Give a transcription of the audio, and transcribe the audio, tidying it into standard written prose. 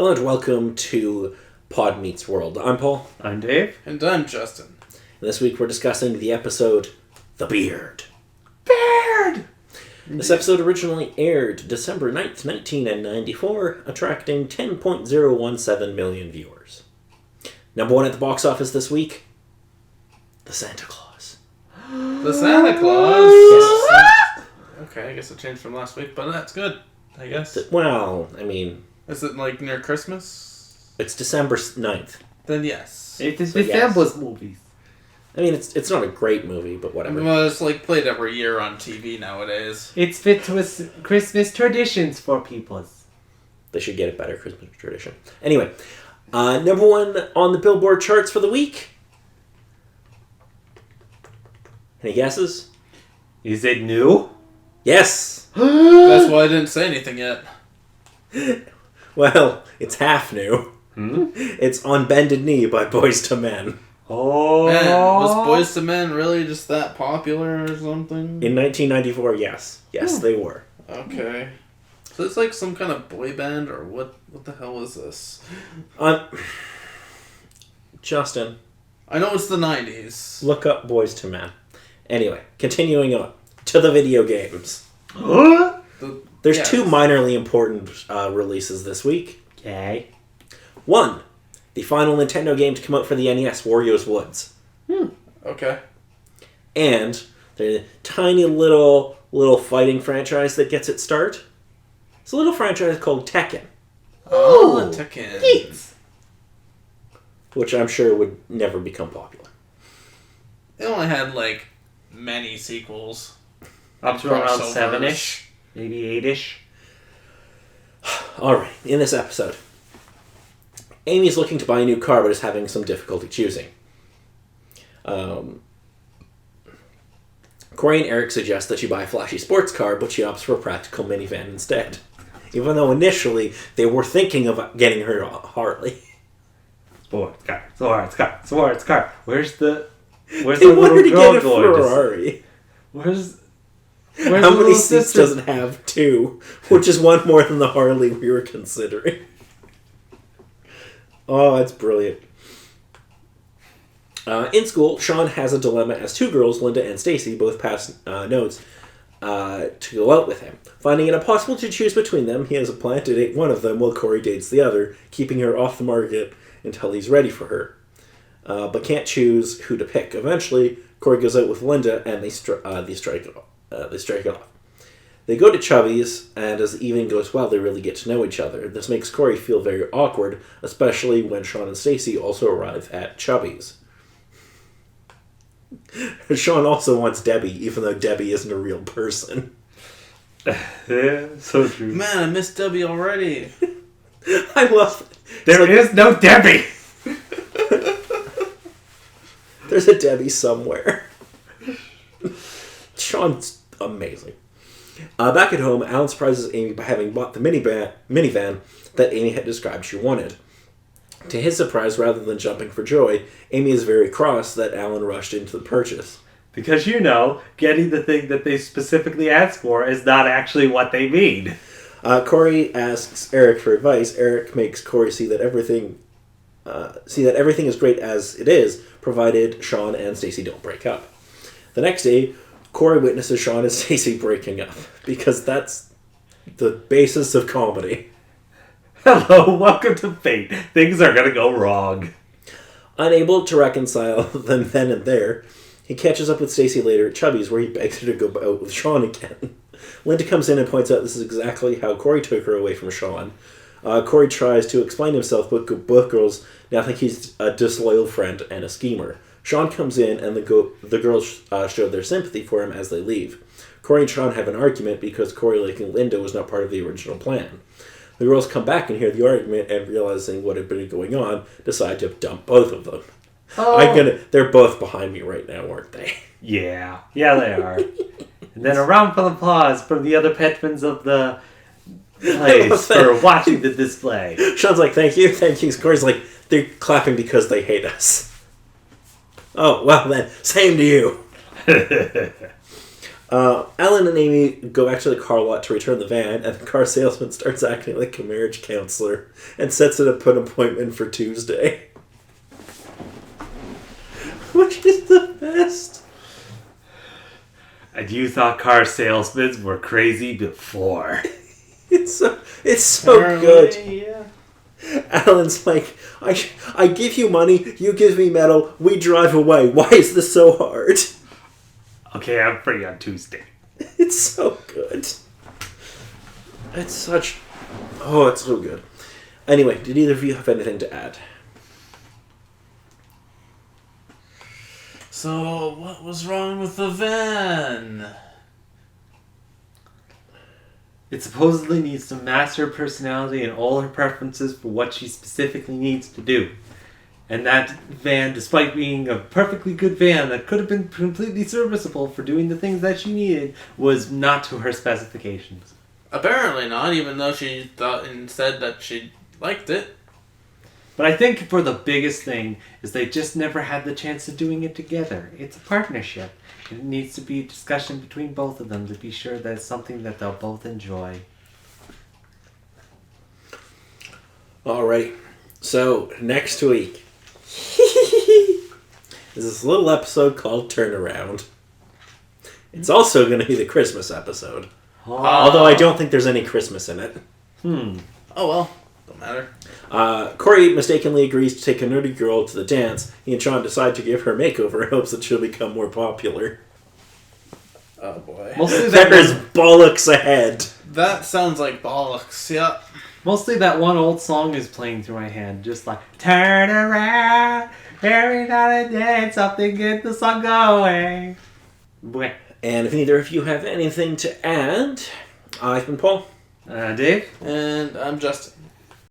Hello and welcome to Pod Meets World. I'm Paul. I'm Dave. And I'm Justin. And this week we're discussing the episode The Beard. Beard! This episode originally aired December 9th, 1994, attracting 10.017 million viewers. Number one at the box office this week, The Santa Claus. The Santa Claus? Yes. Okay, I guess it changed from last week, but that's good, I guess. Well, I mean... Is it like near Christmas? It's December 9th. Then yes. It is But December's movies. I mean, it's not a great movie, but whatever. Well, it's like played every year on TV nowadays. It's fit with Christmas traditions for peoples. They should get a better Christmas tradition. Anyway, number one on the Billboard charts for the week. Any guesses? Is it new? Yes! That's why I didn't say anything yet. Well, it's half new. It's On Bended Knee by Boyz II Men. Oh. Man, was Boyz II Men really just that popular or something? In 1994, yes. Yes, they were. Okay. So it's like some kind of boy band, or what the hell is this? Justin, I know it's the 90s. look up Boyz II Men. Anyway, continuing on to the video games. There's Yes. two minorly important releases this week. Okay. One, the final Nintendo game to come out for the NES, Wario's Woods. Okay. And the tiny little fighting franchise that gets its start. It's a little franchise called Tekken, Oh, Tekken. which I'm sure would never become popular. They only had like many sequels. Up to around Crossovers. 7-ish. Maybe 8-ish. Alright, in this episode, Amy's looking to buy a new car but is having some difficulty choosing. Corey and Eric suggest that she buy a flashy sports car, but she opts for a practical minivan instead. Even though initially they were thinking of getting her a Harley. Sports car. Where's the They little wanted to girl get a going? Ferrari. Where's How the many little seats sister? does it have? 2, which is one more than the Harley we were considering. Oh, that's brilliant. In school, Sean has a dilemma as two girls, Linda and Stacy, both pass notes to go out with him. Finding it impossible to choose between them, he has a plan to date one of them while Corey dates the other, keeping her off the market until he's ready for her. But can't choose who to pick. Eventually, Corey goes out with Linda and they strike it off. They go to Chubby's, and as the evening goes well, they really get to know each other. This makes Corey feel very awkward, especially when Sean and Stacy also arrive at Chubby's. Sean also wants Debbie, even though Debbie isn't a real person. Yeah, so true. Man, I missed Debbie already. I love it. There is no Debbie! There's a Debbie somewhere. Sean's amazing. Back at home, Alan surprises Amy by having bought the minivan that Amy had described she wanted. To his surprise, rather than jumping for joy, Amy is very cross that Alan rushed into the purchase. Because getting the thing that they specifically asked for is not actually what they mean. Corey asks Eric for advice. Eric makes Corey see that everything is great as it is, provided Sean and Stacy don't break up. The next day, Corey witnesses Sean and Stacy breaking up, because that's the basis of comedy. Hello, welcome to Fate. Things are gonna go wrong. Unable to reconcile them then and there, he catches up with Stacy later at Chubby's, where he begs her to go out with Sean again. Linda comes in and points out this is exactly how Corey took her away from Sean. Corey tries to explain himself, but both girls now think he's a disloyal friend and a schemer. Sean comes in, and the girls show their sympathy for him as they leave. Corey and Sean have an argument because Corey liking Linda was not part of the original plan. The girls come back and hear the argument, and realizing what had been going on, decide to dump both of them. Oh. They're both behind me right now, aren't they? Yeah, they are. And then a round of applause from the other patrons of the place for watching the display. Sean's like, thank you. Corey's like, they're clapping because they hate us. Oh, well then, same to you. Alan and Amy go back to the car lot to return the van, and the car salesman starts acting like a marriage counselor and sets up an appointment for Tuesday. Which is the best. And you thought car salesmen were crazy before. It's so good. Yeah. Alan's like, I give you money, you give me metal, we drive away. Why is this so hard? Okay, I'm free on Tuesday. It's so good. It's such... Oh, it's so good. Anyway, did either of you have anything to add? So, what was wrong with the van? It supposedly needs to mask her personality and all her preferences for what she specifically needs to do. And that van, despite being a perfectly good van that could have been completely serviceable for doing the things that she needed, was not to her specifications. Apparently not, even though she thought and said that she liked it. But I think for the biggest thing is they just never had the chance of doing it together. It's a partnership. It needs to be a discussion between both of them to be sure that it's something that they'll both enjoy. Alright, so next week is this little episode called Turnaround. It's also going to be the Christmas episode. Although I don't think there's any Christmas in it. Oh well, don't matter. Corey mistakenly agrees to take a nerdy girl to the dance. He and Sean decide to give her a makeover in hopes that she'll become more popular. Oh boy. Mostly There is bollocks ahead. That sounds like bollocks, yeah. Mostly that one old song is playing through my head, just like, turn around, every now and then, something get the song going. Bleh. And if neither of you have anything to add, I've been Paul. Dave? And I'm Justin.